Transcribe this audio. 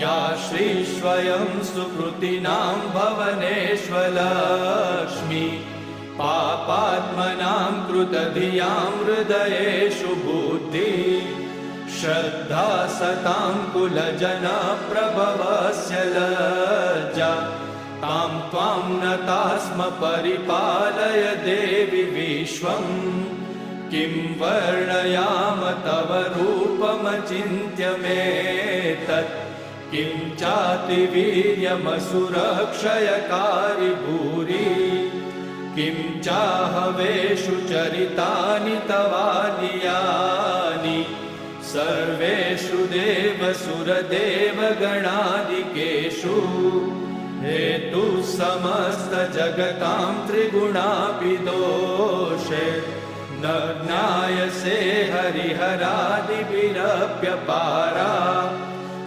या श्रीस्वयं सुकृतिनां भवनेष्वलक्ष्मी पापात्मनां कृतधियां हृदयेषु बुद्धि श्रद्धा सतां कुलजनप्रभवस्य लज्जा तां त्वां नतास्म परिपालय देवि विश्वम् किं वर्णयाम तव रूपमचिन्त्यमेतत् किं चातिवीर्यमसुरक्षयकारि भूरि किं चाहवेषु चरितानि तवानियानि सर्वेषु देवसुरदेवगणादिकेषु हेतु समस्तजगतां त्रिगुणापि दोषे न ज्ञायसे हरिहरादिभिरप्यपारा